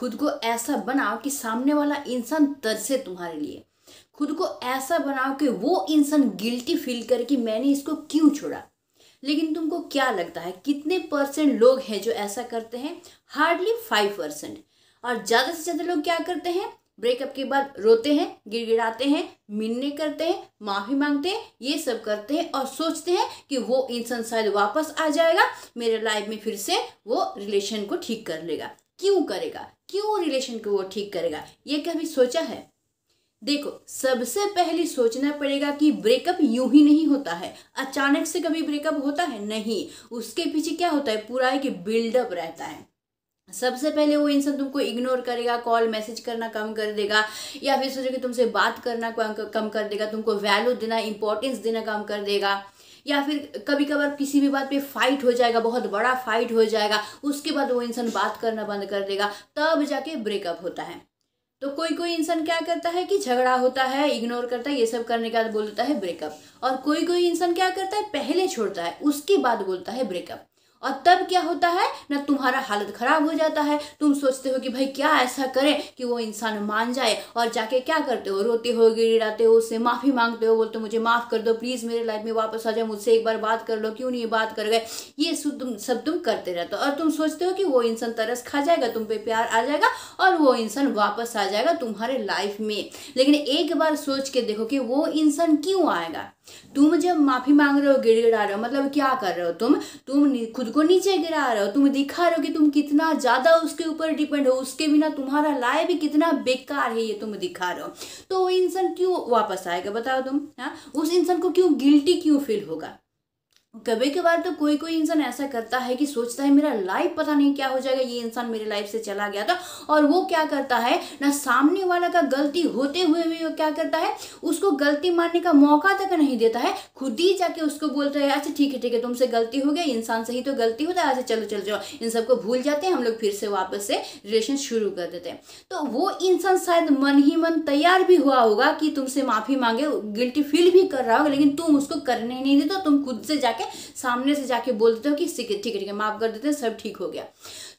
खुद को ऐसा बनाओ कि सामने वाला इंसान तरसे तुम्हारे लिए। खुद को ऐसा बनाओ कि वो इंसान गिल्टी फील करे कि मैंने इसको क्यों छोड़ा। लेकिन तुमको क्या लगता है कितने परसेंट लोग हैं जो ऐसा करते हैं? हार्डली 5%। और ज़्यादा से ज़्यादा लोग क्या करते हैं? ब्रेकअप के बाद रोते हैं, गिड़गिड़ाते हैं, मिन्ने करते हैं, माफ़ी मांगते हैं, ये सब करते हैं और सोचते हैं कि वो इंसान शायद वापस आ जाएगा मेरे लाइफ में, फिर से वो रिलेशन को ठीक कर लेगा। क्यों करेगा? क्यों रिलेशन को वो ठीक करेगा? ये कभी सोचा है? देखो, सबसे पहले सोचना पड़ेगा कि ब्रेकअप यूं ही नहीं होता है, अचानक से कभी ब्रेकअप होता है नहीं। उसके पीछे क्या होता है? पूरा एक बिल्डअप रहता है। सबसे पहले वो इंसान तुमको इग्नोर करेगा, कॉल मैसेज करना कम कर देगा, या फिर सोचो कि तुमसे बात करना कम कर देगा, तुमको वैल्यू देना, इंपॉर्टेंस देना कम कर देगा, या फिर कभी कभार किसी भी बात पे फाइट हो जाएगा, बहुत बड़ा फाइट हो जाएगा, उसके बाद वो इंसान बात करना बंद कर देगा, तब जाके ब्रेकअप होता है। तो कोई कोई इंसान क्या करता है कि झगड़ा होता है, इग्नोर करता है, ये सब करने के बाद बोल देता है ब्रेकअप। और कोई कोई इंसान क्या करता है? पहले छोड़ता है, उसके बाद बोलता है ब्रेकअप। और तब क्या होता है ना, तुम्हारा हालत खराब हो जाता है। तुम सोचते हो कि भाई क्या ऐसा करें कि वो इंसान मान जाए, और जाके क्या करते हो? रोते हो, गिड़गिड़ाते हो, उससे माफ़ी मांगते हो, बोलते हो मुझे माफ़ कर दो, प्लीज़ मेरे लाइफ में वापस आ जाओ, मुझसे एक बार बात कर लो, क्यों नहीं बात कर गए। ये सब तुम करते रहते हो, और तुम सोचते हो कि वो इंसान तरस खा जाएगा, तुम पे प्यार आ जाएगा और वो इंसान वापस आ जाएगा तुम्हारे लाइफ में। लेकिन एक बार सोच के देखो कि वो इंसान क्यों आएगा। तुम जब माफी मांग रहे हो, गिड़गिड़ा रहे हो, मतलब क्या कर रहे हो? तुम खुद को नीचे गिरा रहे हो। तुम दिखा रहे हो कि तुम कितना ज्यादा उसके ऊपर डिपेंड हो, उसके बिना तुम्हारा लाइफ भी कितना बेकार है, ये तुम दिखा रहे हो। तो वो इंसान क्यों वापस आएगा बताओ तुम? हाँ, उस इंसान को क्यों गिल्टी क्यों फील होगा? कभी कभार तो कोई कोई इंसान ऐसा करता है कि सोचता है मेरा लाइफ पता नहीं क्या हो जाएगा, ये इंसान मेरे लाइफ से चला गया था। और वो क्या करता है ना, सामने वाला का गलती होते हुए भी वो क्या करता है, उसको गलती मानने का मौका तक नहीं देता है। खुद ही जाके उसको बोलता है अच्छा ठीक है तुमसे गलती हो गया, इंसान से ही तो गलती होता है, अच्छा चलो चलो चलो इन सबको भूल जाते हैं, हम लोग फिर से वापस से रिलेशन शुरू कर देते हैं। तो वो इंसान शायद मन ही मन तैयार भी हुआ होगा कि तुमसे माफी मांगे, गिल्टी फील भी कर रहा होगा, लेकिन तुम उसको करने नहीं देते, तुम खुद से जाके सामने से जाके बोल देते हो कि ठीक है माफ कर देते हैं, सब ठीक हो गया।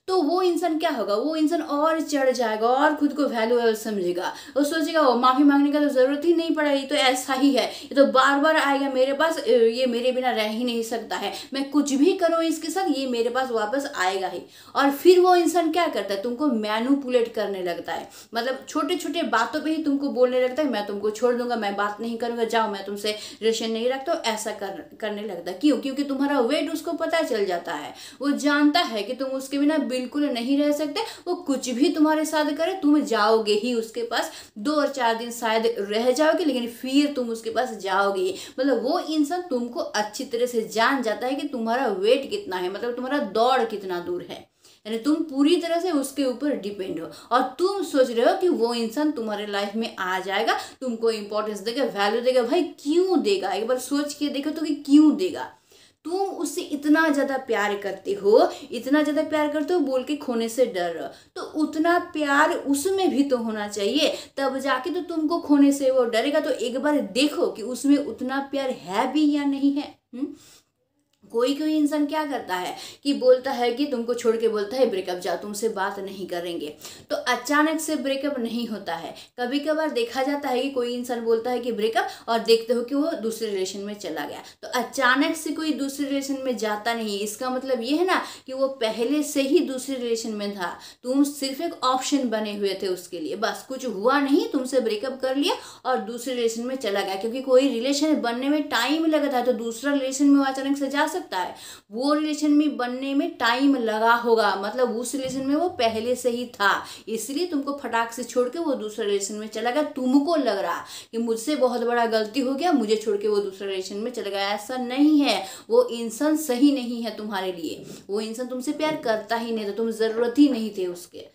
तो वो इंसान क्या होगा? वो इंसान और चढ़ जाएगा और खुद को वैल्यूएबल समझेगा। वो सोचेगा वो माफी मांगने का तो जरूरत ही नहीं पड़ा, ये तो ऐसा ही है, ये तो बार बार आएगा मेरे पास, ये मेरे बिना रह ही नहीं सकता है, मैं कुछ भी करूँ इसके साथ ये मेरे पास वापस आएगा ही। और फिर वो इंसान क्या करता है? तुमको मैनिपुलेट करने लगता है, मतलब छोटे छोटे बातों पे ही तुमको बोलने लगता है मैं तुमको छोड़ दूंगा, मैं बात नहीं करूंगा, जाओ मैं तुमसे रिलेशन नहीं रखता। ऐसा करने लगता है। क्यों? क्योंकि तुम्हारा वेट उसको पता चल जाता है। वो जानता है कि तुम उसके बिना बिल्कुल नहीं रह सकते। वो कुछ भी तुम्हारे साथ करे, तुम जाओगे ही उसके पास, 2 और 4 दिन शायद रह जाओगे, लेकिन फिर तुम उसके पास जाओगे ही। मतलब वो इंसान तुमको अच्छी तरह से जान जाता है कि तुम्हारा वेट कितना है, मतलब तुम्हारा दौड़ कितना दूर है, यानी तुम पूरी तरह से उसके ऊपर डिपेंड हो। और तुम सोच रहे हो कि वो इंसान तुम्हारे लाइफ में आ जाएगा, तुमको इंपॉर्टेंस देगा, वैल्यू देगा। भाई क्यों देगा? एक बार सोच के देखो तो कि क्यों देगा। तुम उससे इतना ज्यादा प्यार करते हो, इतना ज्यादा प्यार करते हो, बोल के खोने से डर रहे हो, तो उतना प्यार उसमें भी तो होना चाहिए, तब जाके तो तुमको खोने से वो डरेगा। तो एक बार देखो कि उसमें उतना प्यार है भी या नहीं है। कोई कोई इंसान क्या करता है कि बोलता है कि तुमको छोड़ के बोलता है ब्रेकअप, जाओ तुमसे बात नहीं करेंगे, तो अचानक से ब्रेकअप नहीं होता है। कभी कभार देखा जाता है कि कोई इंसान बोलता है कि ब्रेकअप, और देखते हो कि वो दूसरे रिलेशन में चला गया। तो अचानक से कोई दूसरे रिलेशन में जाता नहीं, इसका मतलब ये है ना कि वो पहले से ही दूसरे रिलेशन में था, तुम सिर्फ एक ऑप्शन बने हुए थे उसके लिए, बस कुछ हुआ नहीं, तुमसे ब्रेकअप कर लिया और दूसरे रिलेशन में चला गया। क्योंकि कोई रिलेशन बनने में टाइम लगता है, तो दूसरा रिलेशन में वो अचानक से जा सकता है। वो रिलेशन में बनने में टाइम लगा होगा, मतलब उस रिलेशन में वो पहले से ही था, इसलिए तुमको फटाक से छोड़ के वो दूसरे रिलेशन में चला गया। तुमको लग रहा कि मुझसे बहुत बड़ा गलती हो गया, मुझे छोड़ के वो दूसरे रिलेशन में चला गया। ऐसा नहीं है, वो इंसान सही नहीं है तुम्हारे लिए, वो इंसान तुमसे प्यार करता ही नहीं था, तुम जरूरत ही नहीं थे उसके,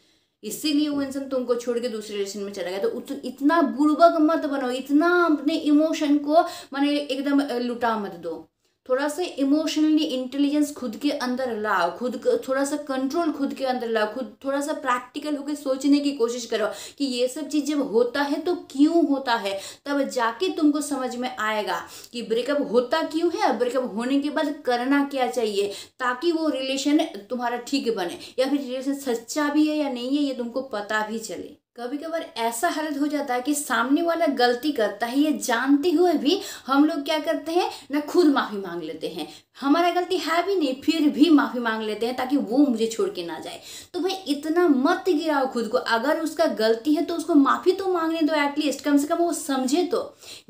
इसीलिए वो इंसान तुमको छोड़ के दूसरे रिलेशन में चला गया। तो इतना बुड़बक मत बनो, इतना अपने इमोशन को माने एकदम लुटा मत दो। थोड़ा सा इमोशनली इंटेलिजेंस खुद के अंदर लाओ, खुद को थोड़ा सा कंट्रोल खुद के अंदर लाओ, खुद थोड़ा सा प्रैक्टिकल होकर सोचने की कोशिश करो कि ये सब चीज़ जब होता है तो क्यों होता है, तब जाके तुमको समझ में आएगा कि ब्रेकअप होता क्यों है और ब्रेकअप होने के बाद करना क्या चाहिए, ताकि वो रिलेशन तुम्हारा ठीक बने, या फिर रिलेशन सच्चा भी है या नहीं है ये तुमको पता भी चले। कभी कभार ऐसा हालत हो जाता है कि सामने वाला गलती करता है, ये जानते हुए भी हम लोग क्या करते हैं ना, खुद माफ़ी मांग लेते हैं। हमारा गलती है भी नहीं फिर भी माफ़ी मांग लेते हैं ताकि वो मुझे छोड़ के ना जाए। तो भाई इतना मत गिराओ खुद को, अगर उसका गलती है तो उसको माफ़ी तो मांगने दो, एटलीस्ट कम से कम वो समझे तो,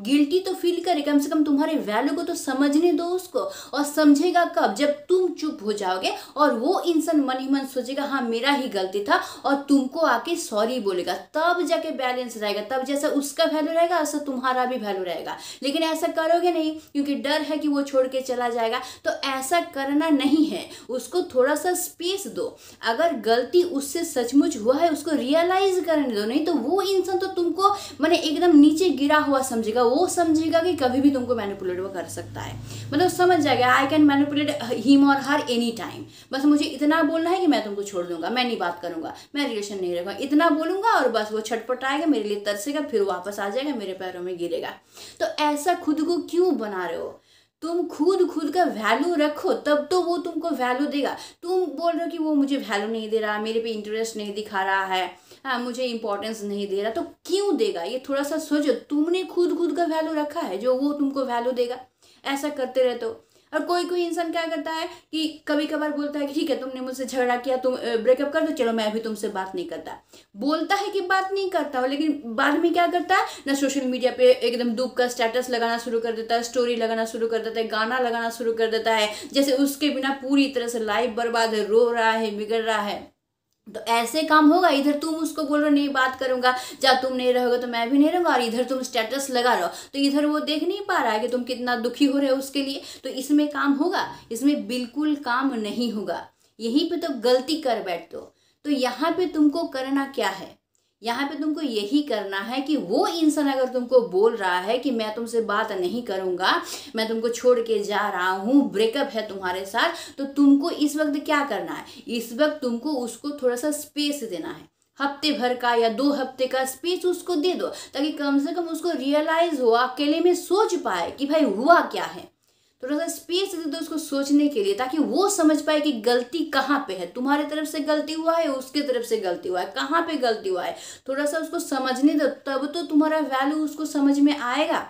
गिल्टी तो फील करे, कम से कम तुम्हारे वैल्यू को तो समझने दो उसको। और समझेगा कब, जब तुम चुप हो जाओगे और वो इंसान मन ही मन सोचेगा हाँ मेरा ही गलती था और तुमको आके सॉरी बोलेगा, तब जाके बैलेंस रहेगा, तब जैसा उसका वैल्यू रहेगा वैसा तुम्हारा भी वैल्यू रहेगा। लेकिन ऐसा करोगे नहीं क्योंकि डर है कि वो छोड़ के चला जाएगा, तो ऐसा करना नहीं है। उसको थोड़ा सा स्पेस दो, अगर गलती उससे सचमुच हुआ है उसको रियलाइज करने दो, नहीं तो वो इंसान तो तुमको माने एकदम नीचे गिरा हुआ समझेगा, वो समझेगा कि कभी भी तुमको मैनिपुलेट कर सकता है, मतलब समझ जाएगा आई कैन मैनिपुलेट हिम और हर एनी टाइम, बस मुझे इतना बोलना है कि मैं तुमको छोड़ दूंगा, मैं नहीं बात करूंगा, मैं रिलेशन नहीं रखूंगा, इतना बोलूंगा और बस वो छटपट आएगा, मेरे लिए तरसेगा, फिर वापस आ जाएगा, मेरे पैरों में गिरेगा। तो ऐसा खुद को क्यों बना रहे हो? तुम खुद का वैल्यू रखो, तब तो वो तुमको वैल्यू देगा। तुम बोल रहे हो कि वो मुझे वैल्यू नहीं दे रहा, मेरे पे इंटरेस्ट नहीं दिखा रहा है, हाँ मुझे इंपॉर्टेंस नहीं दे रहा, तो क्यों देगा ये थोड़ा सा सोचो। तुमने खुद का वैल्यू रखा है जो वो तुमको वैल्यू देगा। ऐसा करते रहते हो। और कोई इंसान क्या करता है कि कभी कभार बोलता है कि ठीक है तुमने मुझसे झगड़ा किया, तुम ब्रेकअप कर दो, चलो मैं अभी तुमसे बात नहीं करता। बोलता है कि बात नहीं करता हो, लेकिन बाद में क्या करता है ना, सोशल मीडिया पे एकदम दुख का स्टेटस लगाना शुरू कर देता है, स्टोरी लगाना शुरू कर देता है, गाना लगाना शुरू कर देता है, जैसे उसके बिना पूरी तरह से लाइफ बर्बाद है, रो रहा है, बिगड़ रहा है। तो ऐसे काम होगा, इधर तुम उसको बोल रहे हो नहीं बात करूंगा, जब तुम नहीं रहोगे तो मैं भी नहीं रहूंगा, और इधर तुम स्टेटस लगा रहे हो, तो इधर वो देख नहीं पा रहा है कि तुम कितना दुखी हो रहे हो उसके लिए। तो इसमें काम होगा? इसमें बिल्कुल काम नहीं होगा। यहीं पे तो गलती कर बैठते हो। तो यहाँ पे तुमको करना क्या है, यहाँ पे तुमको यही करना है कि वो इंसान अगर तुमको बोल रहा है कि मैं तुमसे बात नहीं करूंगा, मैं तुमको छोड़ के जा रहा हूँ, ब्रेकअप है तुम्हारे साथ, तो तुमको इस वक्त क्या करना है, इस वक्त तुमको उसको थोड़ा सा स्पेस देना है। हफ्ते भर का या 2 हफ्ते का स्पेस उसको दे दो, ताकि कम से कम उसको रियलाइज हो, अकेले में सोच पाए कि भाई हुआ क्या है। थोड़ा सा स्पेस दे दो उसको सोचने के लिए, ताकि वो समझ पाए कि गलती कहाँ पे है, तुम्हारी तरफ से गलती हुआ है, उसके तरफ से गलती हुआ है, कहाँ पे गलती हुआ है। थोड़ा सा उसको समझने दो, तब तो तुम्हारा वैल्यू उसको समझ में आएगा।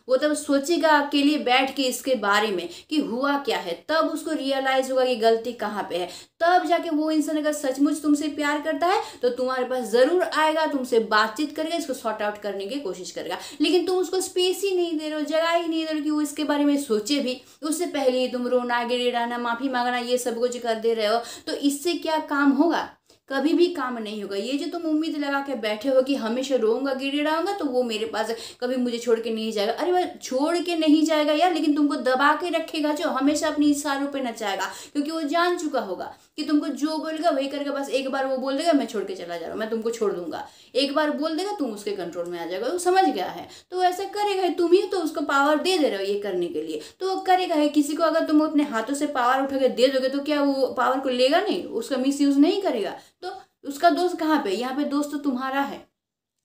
वो तब सोचेगा अकेले बैठ के इसके बारे में कि हुआ क्या है, तब उसको रियलाइज होगा कि गलती कहाँ पे है। तब जाके वो इंसान अगर सचमुच तुमसे प्यार करता है तो तुम्हारे पास जरूर आएगा, तुमसे बातचीत करेगा, इसको सॉर्ट आउट करने की कोशिश करेगा। लेकिन तुम उसको स्पेस ही नहीं दे रहे हो, जगह ही नहीं दे रहे हो कि वो इसके बारे में सोचे भी। उससे पहले ही तुम रोना, गिड़गिड़ाना, माफी मांगना, ये सब कुछ कर दे रहे हो, तो इससे क्या काम होगा? कभी भी काम नहीं होगा। ये जो तुम उम्मीद लगा के बैठे हो कि हमेशा रोऊंगा, गिड़गिड़ाऊंगा तो वो मेरे पास कभी मुझे छोड़ के नहीं जाएगा, अरे वह छोड़ के नहीं जाएगा यार, लेकिन तुमको दबा के रखेगा, जो हमेशा अपनी इशारों पे नचाएगा, क्योंकि वो जान चुका होगा कि तुमको जो बोलेगा वही करेगा। बस एक बार वो बोल देगा मैं छोड़ के चला जा रहा हूँ, मैं तुमको छोड़ दूंगा, एक बार बोल देगा तुम उसके कंट्रोल में आ जाएगा, वो समझ गया है, तो ऐसा करेगा। तुम ही तो उसको पावर दे रहे हो ये करने के लिए, तो वो करेगा है। किसी को अगर तुम अपने हाथों से पावर उठा के दे दोगे तो क्या वो पावर को लेगा नहीं, उसका मिस यूज नहीं करेगा? तो उसका दोस्त कहाँ पे? यहाँ पे दोस्त तो तुम्हारा है।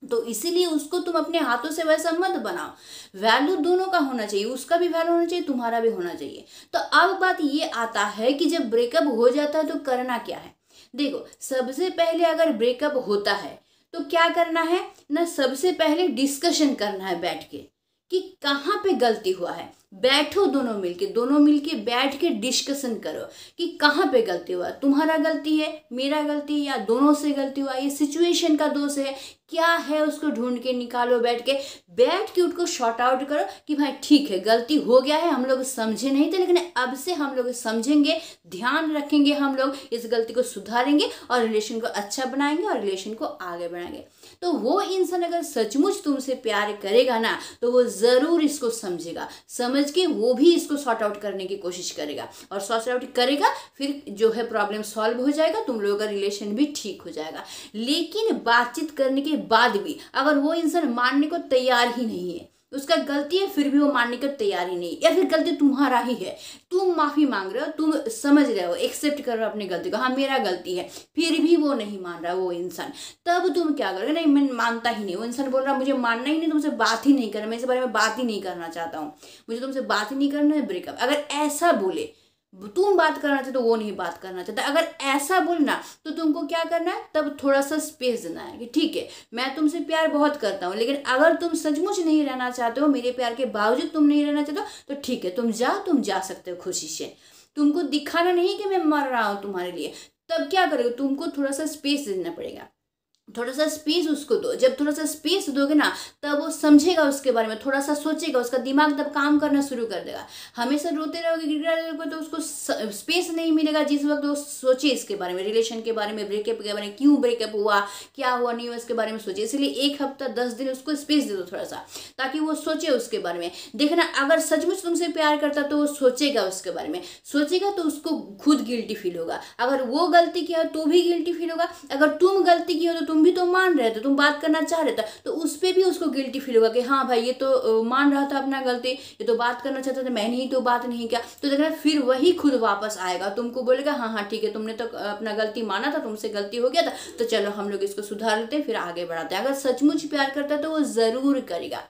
तो इसीलिए उसको तुम अपने हाथों से वैसा मत बनाओ। वैल्यू दोनों का होना चाहिए, उसका भी वैल्यू होना चाहिए, तुम्हारा भी होना चाहिए। तो अब बात ये आता है कि जब ब्रेकअप हो जाता है तो करना क्या है। देखो, सबसे पहले अगर ब्रेकअप होता है तो क्या करना है ना, सबसे पहले डिस्कशन करना है बैठ के कि कहाँ पे गलती हुआ है। बैठो दोनों मिलके बैठ के डिस्कशन करो कि कहाँ पे गलती हुआ, तुम्हारा गलती है, मेरा गलती है, या दोनों से गलती हुआ, ये सिचुएशन का दोष है, क्या है उसको ढूंढ के निकालो। बैठ के उसको शॉर्ट आउट करो कि भाई ठीक है गलती हो गया है, हम लोग समझे नहीं थे, लेकिन अब से हम लोग समझेंगे, ध्यान रखेंगे, हम लोग इस गलती को सुधारेंगे और रिलेशन को अच्छा बनाएंगे और रिलेशन को आगे बढ़ाएंगे। तो वो इंसान अगर सचमुच तुमसे प्यार करेगा ना, तो वो जरूर इसको समझेगा, समझ के वो भी इसको सॉर्ट आउट करने की कोशिश करेगा, और सॉर्ट आउट करेगा, फिर जो है प्रॉब्लम सॉल्व हो जाएगा, तुम लोगों का रिलेशन भी ठीक हो जाएगा। लेकिन बातचीत करने के बाद भी अगर वो इंसान मानने को तैयार ही नहीं है, उसका गलती है फिर भी वो मानने का तैयार ही नहीं, या फिर गलती तुम्हारा ही है, तुम माफी मांग रहे हो, तुम समझ रहे हो, एक्सेप्ट कर रहे हो अपनी गलती को, हाँ मेरा गलती है, फिर भी वो नहीं मान रहा वो इंसान, तब तुम क्या करोगे? नहीं मैं मानता ही नहीं, वो इंसान बोल रहा मुझे मानना ही नहीं, तुमसे बात ही नहीं करना, मैं इस बारे में बात ही नहीं करना चाहता हूँ, मुझे तुमसे बात ही नहीं करना है, ब्रेकअप। अगर ऐसा बोले, तुम बात करना चाहते तो वो नहीं बात करना चाहता, अगर ऐसा बोलना तो तुमको क्या करना है, तब थोड़ा सा स्पेस देना है कि ठीक है मैं तुमसे प्यार बहुत करता हूँ, लेकिन अगर तुम सचमुच नहीं रहना चाहते हो, मेरे प्यार के बावजूद तुम नहीं रहना चाहते हो, तो ठीक है तुम जा सकते हो खुशी से, तुमको दिखाना नहीं कि मैं मर रहा हूँ तुम्हारे लिए। तब क्या करोगे? तुमको थोड़ा सा स्पेस देना पड़ेगा, थोड़ा सा स्पेस उसको दो। जब थोड़ा सा स्पेस दोगे ना, तब वो समझेगा उसके बारे में, थोड़ा सा सोचेगा, उसका दिमाग तब काम करना शुरू कर देगा। हमेशा रोते रहोगे, गिड़गिड़ाते रहोगे, तो उसको स्पेस नहीं मिलेगा जिस वक्त वो सोचे इसके बारे में, रिलेशन के बारे में, ब्रेकअप के बारे में, क्यों ब्रेकअप हुआ, क्या हुआ नहीं हुआ, इसके बारे में सोचे। इसलिए 1 हफ्ता 10 दिन उसको स्पेस दे दो थोड़ा सा, ताकि वो सोचे उसके बारे में। देखना अगर सचमुच तुमसे प्यार करता तो वो सोचेगा उसके बारे में, सोचेगा तो उसको खुद गिल्टी फील होगा। अगर वो गलती किया तो भी गिल्टी फील होगा, अगर तुम गलती की हो तो तुम भी तो मान रहे थे, तुम बात करना चाह रहे थे, तो उस पर भी उसको गिल्टी फील होगा कि हाँ भाई ये तो मान रहा था अपना गलती, ये तो बात करना चाहता था, मैंने ही तो बात नहीं किया। तो देखना फिर वही खुद वापस आएगा, तुमको बोलेगा हाँ हाँ ठीक है तुमने तो अपना गलती माना था, तुमसे गलती हो गया था, तो चलो हम लोग इसको सुधार लेते हैं, फिर आगे बढ़ाते हैं। अगर सचमुच प्यार करता है तो वो जरूर करेगा।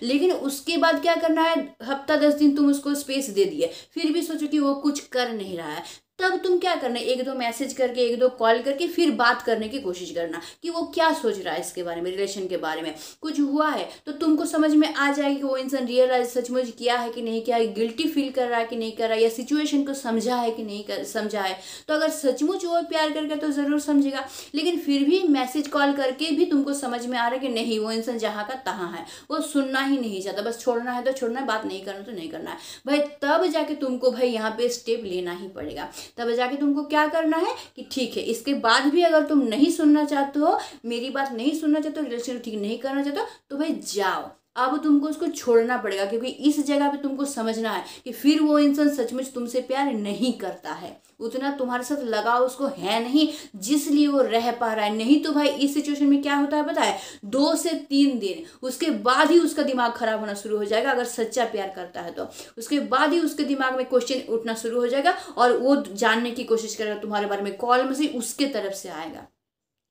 लेकिन उसके बाद क्या करना है, हफ्ता 10 दिन तुम उसको स्पेस दे दिए, फिर भी सोचो कि वो कुछ कर नहीं रहा है, तब तुम क्या करना है, 1-2 मैसेज करके, 1-2 कॉल करके फिर बात करने की कोशिश करना कि वो क्या सोच रहा है इसके बारे में, रिलेशन के बारे में। कुछ हुआ है तो तुमको समझ में आ जाएगी कि वो इंसान रियलाइज सचमुच किया है कि नहीं किया है, गिल्टी फील कर रहा है कि नहीं कर रहा है, या सिचुएशन को समझा है कि नहीं समझा है। तो अगर सचमुच वो प्यार करके तो जरूर समझेगा, लेकिन फिर भी मैसेज कॉल करके भी तुमको समझ में आ रहा है कि नहीं वो इंसान जहाँ का तहाँ है, वो सुनना ही नहीं चाहता, बस छोड़ना है तो छोड़ना है, बात नहीं करना तो नहीं करना है भाई, तब जाके तुमको भाई यहाँ पे स्टेप लेना ही पड़ेगा। तब जाके तुमको क्या करना है कि ठीक है इसके बाद भी अगर तुम नहीं सुनना चाहते हो, मेरी बात नहीं सुनना चाहते हो, रिलेशन ठीक नहीं करना चाहते हो, तो भाई जाओ, अब तुमको उसको छोड़ना पड़ेगा, क्योंकि इस जगह पे तुमको समझना है कि फिर वो इंसान सचमुच तुमसे प्यार नहीं करता है, उतना तुम्हारे साथ लगाव उसको है नहीं जिसलिए वो रह पा रहा है। नहीं तो भाई इस सिचुएशन में क्या होता है पता है, 2 से 3 दिन उसके बाद ही उसका दिमाग खराब होना शुरू हो जाएगा। अगर सच्चा प्यार करता है तो उसके बाद ही उसके दिमाग में क्वेश्चन उठना शुरू हो जाएगा, और वो जानने की कोशिश करेगा तुम्हारे बारे में, कॉल में से उसके तरफ से आएगा।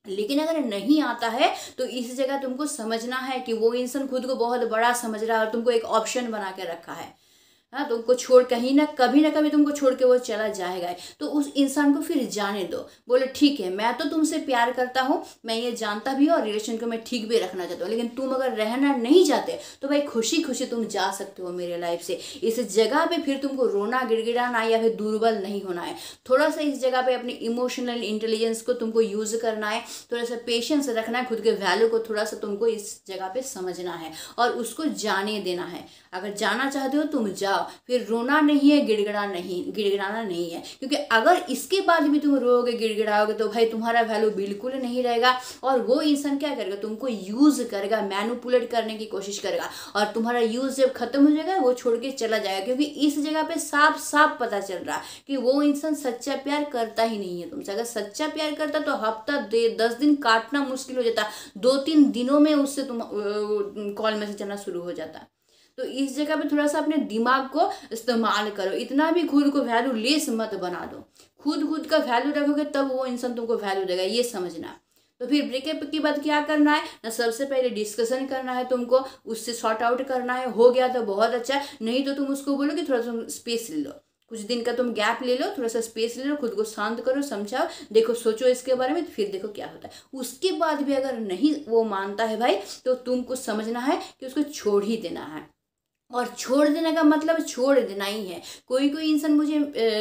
लेकिन अगर नहीं आता है तो इस जगह तुमको समझना है कि वो इंसान खुद को बहुत बड़ा समझ रहा है और तुमको एक ऑप्शन बना के रखा है। हाँ, तुमको छोड़ कहीं ना कभी तुमको छोड़ के वो चला जाएगा, तो उस इंसान को फिर जाने दो। बोले ठीक है मैं तो तुमसे प्यार करता हूँ, मैं ये जानता भी हूँ और रिलेशन को मैं ठीक भी रखना चाहता हूँ, लेकिन तुम अगर रहना नहीं चाहते तो भाई खुशी खुशी तुम जा सकते हो मेरे लाइफ से। इस जगह पे फिर तुमको रोना गिड़गिड़ाना या फिर दुर्बल नहीं होना है। थोड़ा सा इस जगह पे अपनी इमोशनल इंटेलिजेंस को तुमको यूज करना है, थोड़ा सा पेशेंस रखना है, खुद के वैल्यू को थोड़ा सा तुमको इस जगह पे समझना है और उसको जाने देना है। अगर जाना चाहते हो तुम जाओ, फिर रोना नहीं है, गिड़गिड़ाना नहीं है, क्योंकि अगर इसके बाद भी तुम रोओगे गिड़गिड़ाओगे तो भाई तुम्हारा वैल्यू बिल्कुल नहीं रहेगा, और वो इंसान क्या करेगा, तुमको यूज करेगा, मैनिपुलेट करने की कोशिश करेगा, और तुम्हारा यूज जब खत्म हो जाएगा वो छोड़ के चला जाएगा। क्योंकि इस जगह पे साफ साफ पता चल रहा है कि वो इंसान सच्चा प्यार करता ही नहीं है तुमसे। अगर सच्चा प्यार करता तो हफ्ता 10 दिन काटना मुश्किल हो जाता, 2-3 दिनों में उससे तुम कॉल मैसेज करना शुरू हो जाता। तो इस जगह पे थोड़ा सा अपने दिमाग को इस्तेमाल करो, इतना भी खुद को वैल्यू लेस मत बना दो। खुद का वैल्यू रखोगे तब वो इंसान तुमको वैल्यू देगा, ये समझना। तो फिर ब्रेकअप के बाद क्या करना है ना, सबसे पहले डिस्कशन करना है, तुमको उससे सॉर्ट आउट करना है। हो गया तो बहुत अच्छा, नहीं तो तुम उसको बोलो कि थोड़ा सा स्पेस ले लो, कुछ दिन का तुम गैप ले लो, थोड़ा सा स्पेस ले लो, खुद को शांत करो, समझाओ, देखो सोचो इसके बारे में, फिर देखो क्या होता है। उसके बाद भी अगर नहीं वो मानता है भाई, तो तुमको समझना है कि उसको छोड़ ही देना है। और छोड़ देने का मतलब छोड़ देना ही है। कोई इंसान मुझे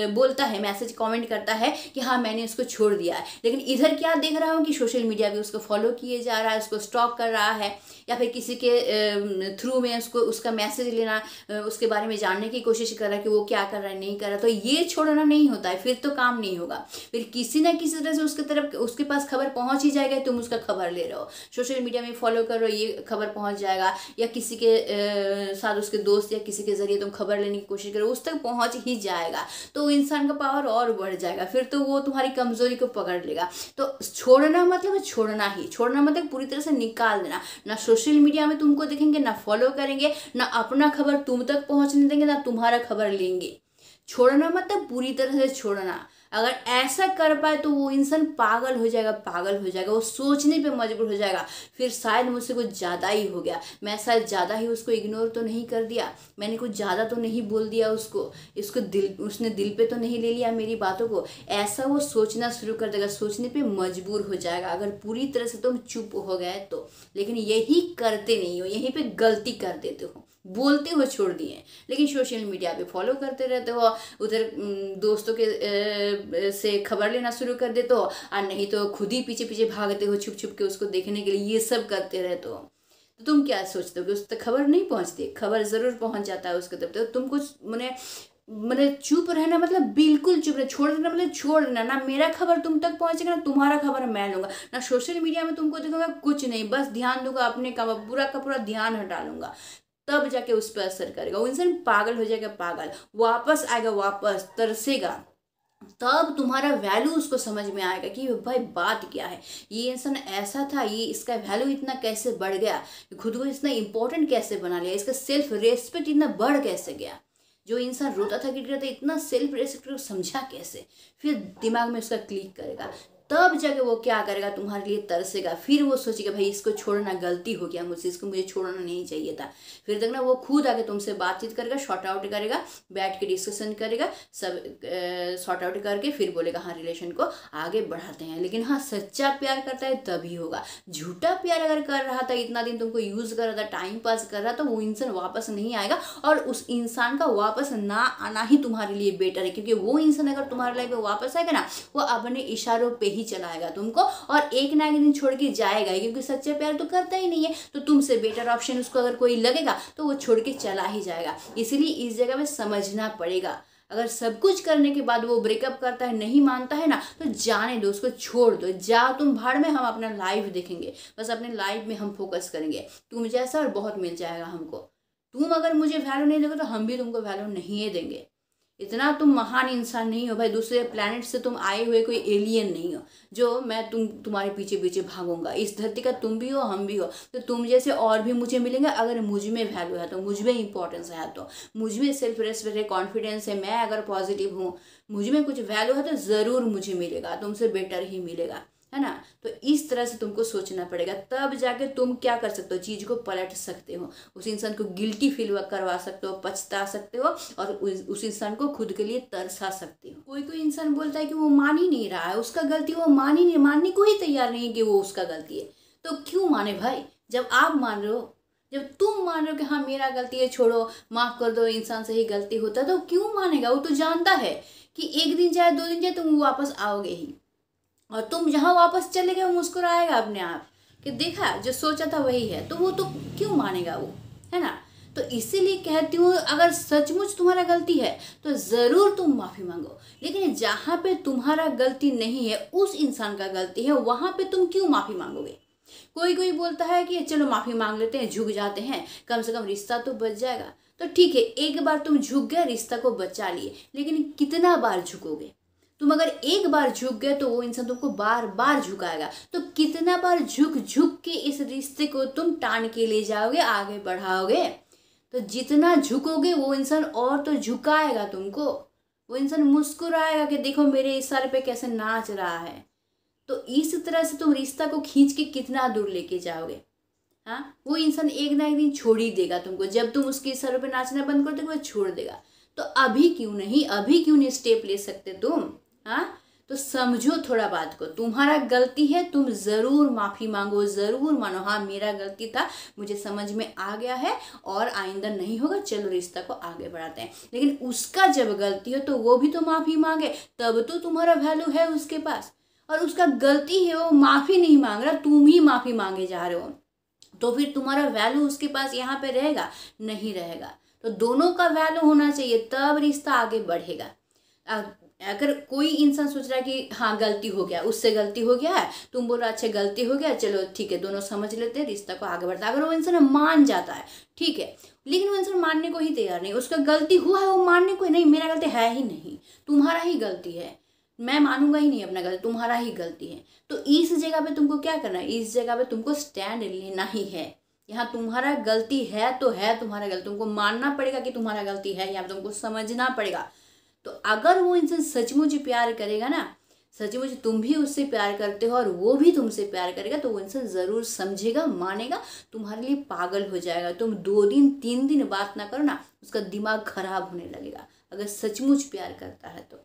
बोलता है, मैसेज कमेंट करता है कि हाँ मैंने उसको छोड़ दिया है, लेकिन इधर क्या देख रहा हूँ कि सोशल मीडिया पे उसको फॉलो किए जा रहा है, उसको स्टॉक कर रहा है, या फिर किसी के थ्रू में उसका मैसेज लेना, उसके बारे में जानने की कोशिश कर रहा है कि वो क्या कर रहा है नहीं कर रहा। तो ये छोड़ना नहीं होता है, फिर तो काम नहीं होगा। फिर किसी ना किसी तरह से उसके पास खबर पहुंच ही जाएगा, तुम उसका खबर ले रहे हो, सोशल मीडिया में फॉलो कर रहे हो, ये खबर पहुंच जाएगा, या किसी के साथ उसके उसके दोस्त या किसी के जरिए तुम खबर लेने की कोशिश करो, उस तक पहुंच ही जाएगा तो वो इंसान का पावर और बढ़ जाएगा, फिर तो वो तुम्हारी कमजोरी को पकड़ लेगा। तो छोड़ना मतलब छोड़ना ही, छोड़ना मतलब पूरी तरह से निकाल देना। ना सोशल मीडिया में तुमको देखेंगे, ना फॉलो करेंगे, ना अपना खबर तुम तक पहुंचने देंगे, ना तुम्हारा खबर लेंगे। छोड़ना मतलब पूरी तरह से छोड़ना। अगर ऐसा कर पाए तो वो इंसान पागल हो जाएगा, पागल हो जाएगा, वो सोचने पे मजबूर हो जाएगा, फिर शायद मुझसे कुछ ज़्यादा ही हो गया, मैं शायद ज़्यादा ही उसको इग्नोर तो नहीं कर दिया, मैंने कुछ ज़्यादा तो नहीं बोल दिया उसको उसने दिल पे तो नहीं ले लिया मेरी बातों को। ऐसा वो सोचना शुरू कर देगा, सोचने पे मजबूर हो जाएगा अगर पूरी तरह से तुम चुप हो गए तो। लेकिन यही करते नहीं हो, यहीं पे गलती कर देते हो, बोलते हो छोड़ दिए, लेकिन सोशल मीडिया पे फॉलो करते रहते हो, उधर दोस्तों के से खबर लेना शुरू कर देते हो, और नहीं तो खुद ही पीछे पीछे भागते हो छुप छुप के उसको देखने के लिए, ये सब करते रहते हो। तो तुम क्या सोचते हो कि उस तक खबर नहीं पहुंचती? खबर जरूर पहुंच जाता है उसके तब तक। तुम कुछ मैंने चुप रहना मतलब बिल्कुल चुप रहना, छोड़ देना मतलब छोड़ देना। ना मेरा खबर तुम तक पहुंचेगा, ना तुम्हारा खबर मैं लूंगा, ना सोशल मीडिया में तुमको देखूंगा, कुछ नहीं, बस ध्यान दूंगा अपने काम, पूरा का पूरा ध्यान हटा लूंगा, तब जाके उस पर असर करेगा। वो इंसान पागल हो जाएगा, पागल वापस आएगा, वापस तरसेगा, तब तुम्हारा वैल्यू उसको समझ में आएगा कि भाई बात क्या है, ये इंसान ऐसा था, ये इसका वैल्यू इतना कैसे बढ़ गया, खुद को इतना इंपॉर्टेंट कैसे बना लिया, इसका सेल्फ रेस्पेक्ट इतना बढ़ कैसे गया। जो इंसान रोता था गिर रहा था, इतना सेल्फ रेस्पेक्ट को समझा कैसे, फिर दिमाग में उसका क्लिक करेगा, तब जाके वो क्या करेगा, तुम्हारे लिए तरसेगा, फिर वो सोचेगा भाई इसको छोड़ना गलती हो गया मुझसे, इसको मुझे छोड़ना नहीं चाहिए था। फिर तक ना वो खुद आके तुमसे बातचीत करेगा, शॉर्ट आउट करेगा, बैठ के डिस्कशन करेगा, सब शॉर्ट आउट करके फिर बोलेगा हाँ रिलेशन को आगे बढ़ाते हैं। लेकिन हाँ सच्चा प्यार करता है तभी होगा। झूठा प्यार अगर कर रहा था, इतना दिन तुमको यूज कर रहा था, टाइम पास कर रहा था, वो इंसान वापस नहीं आएगा, और उस इंसान का वापस ना आना ही तुम्हारे लिए बेटर है, क्योंकि वो इंसान अगर तुम्हारे लाइफ में वापस आएगा ना, वो अपने इशारों पे ही चलाएगा तुमको, और एक ना एक दिन छोड़ के जाएगा, क्योंकि सच्चा प्यार तो करता ही नहीं है। तो तुमसे बेटर ऑप्शन उसको अगर कोई लगेगा तो वो छोड़ के चला ही जाएगा। इसलिए इस जगह में समझना पड़ेगा, अगर सब कुछ करने के बाद वो ब्रेकअप करता है, नहीं मानता है ना, तो जाने दो, उसको छोड़ दो, जाओ तुम भाड़ में, हम अपना लाइफ देखेंगे, बस अपने लाइफ में हम फोकस करेंगे। तुम जैसा और बहुत मिल जाएगा हमको। तुम अगर मुझे वैल्यू नहीं दोगे तो हम भी तुमको वैल्यू नहीं देंगे। इतना तुम महान इंसान नहीं हो भाई, दूसरे प्लेनेट से तुम आए हुए कोई एलियन नहीं हो जो मैं तुम्हारे पीछे पीछे भागूंगा। इस धरती का तुम भी हो, हम भी हो, तो तुम जैसे और भी मुझे मिलेंगे। अगर मुझ में वैल्यू है तो, मुझ में इंपॉर्टेंस है तो, मुझ में सेल्फ रेस्पेक्ट है, कॉन्फिडेंस है, मैं अगर पॉजिटिव हूँ, मुझ में कुछ वैल्यू है तो ज़रूर मुझे मिलेगा, तुमसे बेटर ही मिलेगा, है ना। तो इस तरह से तुमको सोचना पड़ेगा, तब जाके तुम क्या कर सकते हो, चीज को पलट सकते हो, उस इंसान को गिल्टी फील करवा सकते हो, पछता सकते हो, और उस इंसान को खुद के लिए तरसा सकते हो। कोई कोई इंसान बोलता है कि वो मान ही नहीं रहा है उसका गलती, वो मान ही नहीं, मानने को ही तैयार नहीं कि वो उसका गलती है। तो क्यों माने भाई, जब आप मान रहे हो, जब तुम मान रहे हो कि हाँ मेरा गलती है, छोड़ो माफ कर दो, इंसान से ही गलती होता है, तो क्यों मानेगा। वो तो जानता है कि एक दिन जाए, 2 दिन जाए, तुम वापस आओगे ही, और तुम जहां वापस चले गए मुस्कुराएगा अपने आप कि देखा जो सोचा था वही है। तो वो तो क्यों मानेगा वो, है ना। तो इसीलिए कहती हूँ, अगर सचमुच तुम्हारा गलती है तो ज़रूर तुम माफ़ी मांगो, लेकिन जहाँ पे तुम्हारा गलती नहीं है, उस इंसान का गलती है, वहाँ पे तुम क्यों माफ़ी मांगोगे। कोई कोई बोलता है कि चलो माफ़ी मांग लेते हैं, झुक जाते हैं, कम से कम रिश्ता तो बच जाएगा। तो ठीक है, एक बार तुम झुक गए, रिश्ता को बचा लिए, लेकिन कितना बार झुकोगे। तुम अगर एक बार झुक गए तो वो इंसान तुमको बार बार झुकाएगा, तो कितना बार झुक झुक के इस रिश्ते को तुम टान के ले जाओगे, आगे बढ़ाओगे। तो जितना झुकोगे वो इंसान और तो झुकाएगा तुमको, वो इंसान मुस्कुराएगा कि देखो मेरे इशारे पे कैसे नाच रहा है। तो इस तरह से तुम रिश्ता को खींच के कितना दूर लेके जाओगे। हाँ, वो इंसान एक ना एक दिन छोड़ ही देगा तुमको, जब तुम उसके इशारों पे नाचना बंद कर दोगे वो छोड़ देगा। तो अभी क्यों नहीं स्टेप ले सकते तुम। हाँ, तो समझो थोड़ा बात को, तुम्हारा गलती है, तुम ज़रूर माफ़ी मांगो, ज़रूर मानो हाँ मेरा गलती था, मुझे समझ में आ गया है और आइंदा नहीं होगा, चलो रिश्ता को आगे बढ़ाते हैं। लेकिन उसका जब गलती हो तो वो भी तो माफ़ी मांगे, तब तो तुम्हारा वैल्यू है उसके पास। और उसका गलती है, वो माफ़ी नहीं मांग रहा, तुम ही माफ़ी मांगे जा रहे हो, तो फिर तुम्हारा वैल्यू उसके पास यहाँ पे रहेगा, नहीं रहेगा। तो दोनों का वैल्यू होना चाहिए, तब रिश्ता आगे बढ़ेगा। अगर कोई इंसान सोच रहा है कि हाँ गलती हो गया, उससे गलती हो गया है, तुम बोल रहे अच्छा गलती हो गया, चलो ठीक है दोनों समझ लेते हैं, रिश्ता को आगे बढ़ता है। अगर वो इंसान मान जाता है ठीक है, लेकिन वो इंसान मानने को ही तैयार नहीं, उसका गलती हुआ है वो मानने को नहीं, मेरा गलती है ही नहीं, तुम्हारा ही गलती है, मैं मानूंगा ही नहीं अपना गलती, तुम्हारा ही गलती है। तो इस जगह पे तुमको क्या करना है, इस जगह पे तुमको स्टैंड लेना ही है। यहाँ तुम्हारा गलती है तो है तुम्हारा गलती, तुमको मानना पड़ेगा कि तुम्हारा गलती है, यहाँ तुमको समझना पड़ेगा। तो अगर वो इंसान सचमुच प्यार करेगा ना, सचमुच तुम भी उससे प्यार करते हो और वो भी तुमसे प्यार करेगा, तो वो इंसान ज़रूर समझेगा, मानेगा, तुम्हारे लिए पागल हो जाएगा। तुम 2 दिन 3 दिन बात ना करो ना, उसका दिमाग खराब होने लगेगा, अगर सचमुच प्यार करता है तो।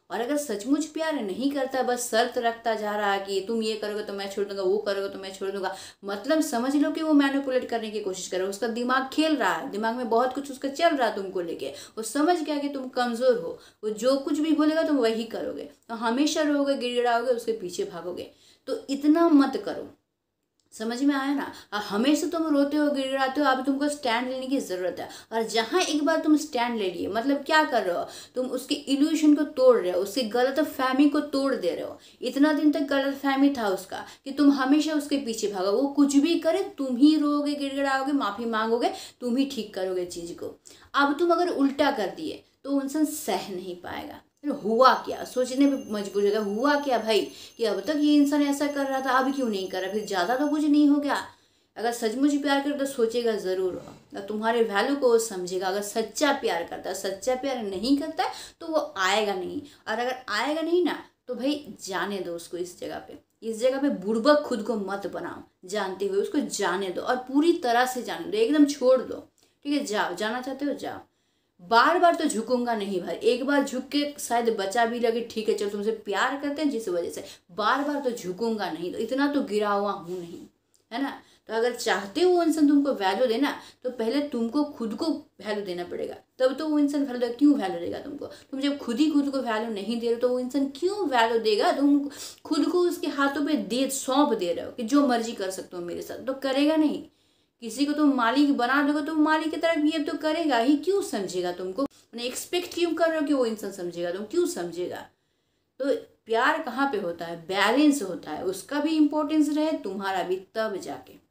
और अगर सचमुच प्यार नहीं करता, बस शर्त रखता जा रहा है कि तुम ये करोगे तो मैं छोड़ दूंगा, वो करोगे तो मैं छोड़ दूंगा, मतलब समझ लो कि वो मैनिपुलेट करने की कोशिश कर रहा है, उसका दिमाग खेल रहा है, दिमाग में बहुत कुछ उसका चल रहा है तुमको लेके, वो समझ गया कि तुम कमज़ोर हो, वो जो कुछ भी बोलेगा तुम वही करोगे, तो हमेशा रोगे, गिड़गिड़ाओगे, उसके पीछे भागोगे। तो इतना मत करो, समझ में आया ना। हमेशा तुम रोते हो, गिड़गिड़ाते हो, अब तुमको स्टैंड लेने की ज़रूरत है। और जहाँ एक बार तुम स्टैंड ले लिए, मतलब क्या कर रहे हो, तुम उसके इल्यूशन को तोड़ रहे हो, उसकी गलत फहमी को तोड़ दे रहे हो। इतना दिन तक गलत फहमी था उसका कि तुम हमेशा उसके पीछे भागो, वो कुछ भी करे तुम ही रोगे, गिड़गिड़ाओगे, माफ़ी मांगोगे, तुम ही ठीक करोगे चीज़ को। अब तुम अगर उल्टा कर दिए तो इंसान सह नहीं पाएगा, फिर हुआ क्या सोचने पे मजबूर होगा, हुआ क्या भाई कि अब तक ये इंसान ऐसा कर रहा था, अब क्यों नहीं कर रहा, फिर ज़्यादा तो कुछ नहीं हो गया। अगर सचमुच प्यार करे तो सोचेगा ज़रूर, और तुम्हारे वैल्यू को वो समझेगा। अगर सच्चा प्यार करता है, सच्चा प्यार नहीं करता है तो वो आएगा नहीं, और अगर आएगा नहीं ना तो भाई जाने दो उसको। इस जगह पे बुड़बक खुद को मत बनाओ, जानते हुए उसको जाने दो, और पूरी तरह से जाने दो, एकदम छोड़ दो, ठीक है। जाओ, जाना चाहते हो जाओ, बार बार तो झुकूंगा नहीं भाई, एक बार झुक के शायद बचा भी लगे, ठीक है चलो तुमसे प्यार करते हैं जिस वजह से, बार बार तो झुकूंगा नहीं, तो इतना तो गिरा हुआ हूँ नहीं, है ना। तो अगर चाहते हो वो इंसान तुमको वैल्यू देना, तो पहले तुमको खुद को वैल्यू देना पड़ेगा, तब तो वो इंसान वैल्यू देगा। क्यों वैल्यू देगा तुमको, तुम जब खुद ही खुद को वैल्यू नहीं दे रहे हो तो वो इंसान क्यों वैल्यू देगा। तुम खुद को उसके हाथों पे सौंप दे रहे हो कि जो मर्जी कर सकते हो मेरे साथ, तो करेगा नहीं। किसी को तुम मालिक बना दोगे तो मालिक की तरफ ये तो करेगा ही, क्यों समझेगा तुमको, एक्सपेक्ट क्यों कर रहे हो कि वो इंसान समझेगा, तुम क्यों समझेगा। तो प्यार कहाँ पे होता है, बैलेंस होता है, उसका भी इम्पोर्टेंस रहे, तुम्हारा भी, तब जाके।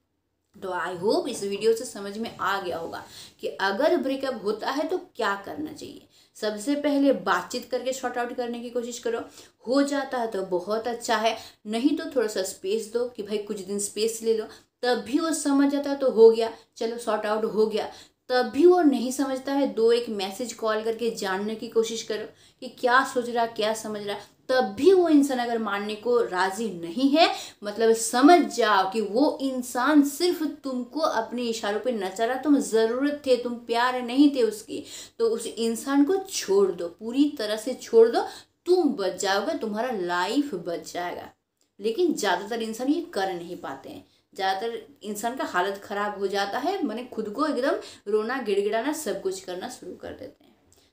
तो आई होप इस वीडियो से समझ में आ गया होगा कि अगर ब्रेकअप होता है तो क्या करना चाहिए। सबसे पहले बातचीत करके शॉर्ट आउट करने की कोशिश करो, हो जाता है तो बहुत अच्छा है, नहीं तो थोड़ा सा स्पेस दो कि भाई कुछ दिन स्पेस ले लो, तब भी वो समझ जाता है तो हो गया, चलो सॉर्ट आउट हो गया। तब भी वो नहीं समझता है, 2-1 मैसेज कॉल करके जानने की कोशिश करो कि क्या सोच रहा, क्या समझ रहा। तब भी वो इंसान अगर मानने को राजी नहीं है, मतलब समझ जाओ कि वो इंसान सिर्फ तुमको अपने इशारों पे नचा रहा, तुम ज़रूरत थे, तुम प्यार नहीं थे उसकी, तो उस इंसान को छोड़ दो, पूरी तरह से छोड़ दो, तुम बच जाओगे, तुम्हारा लाइफ बच जाएगा। लेकिन ज़्यादातर इंसान ये कर नहीं पाते हैं, ज़्यादातर इंसान का हालत ख़राब हो जाता है, मैंने खुद को एकदम रोना, गिड़गिड़ाना, सब कुछ करना शुरू कर देते हैं।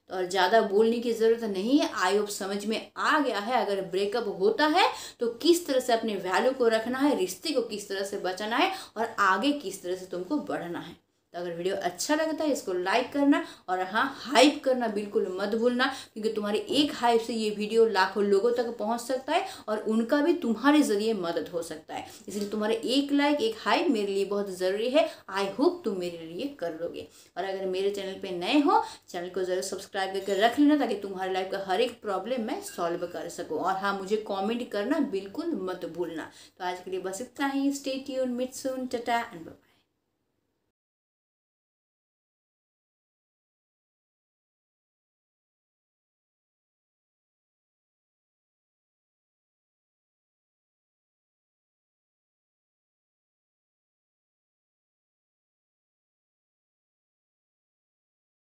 तो और ज़्यादा बोलने की ज़रूरत नहीं है, आई होप समझ में आ गया है। अगर ब्रेकअप होता है तो किस तरह से अपने वैल्यू को रखना है, रिश्ते को किस तरह से बचाना है, और आगे किस तरह से तुमको बढ़ना है। तो अगर वीडियो अच्छा लगता है इसको लाइक करना, और हाँ हाइप करना बिल्कुल मत भूलना, क्योंकि तुम्हारी एक हाइप से ये वीडियो लाखों लोगों तक पहुंच सकता है, और उनका भी तुम्हारे ज़रिए मदद हो सकता है। इसलिए तुम्हारे एक लाइक, एक हाइप मेरे लिए बहुत ज़रूरी है। आई होप तुम मेरे लिए कर लोगे। और अगर मेरे चैनल पे नए हो, चैनल को ज़रूर सब्सक्राइब करके रख लेना, ताकि तुम्हारे लाइफ का हर एक प्रॉब्लम मैं सॉल्व कर सकूँ। और हाँ, मुझे कॉमेंट करना बिल्कुल मत भूलना। तो आज के लिए बस इतना ही। Stay tuned, meet soon, tata and bye.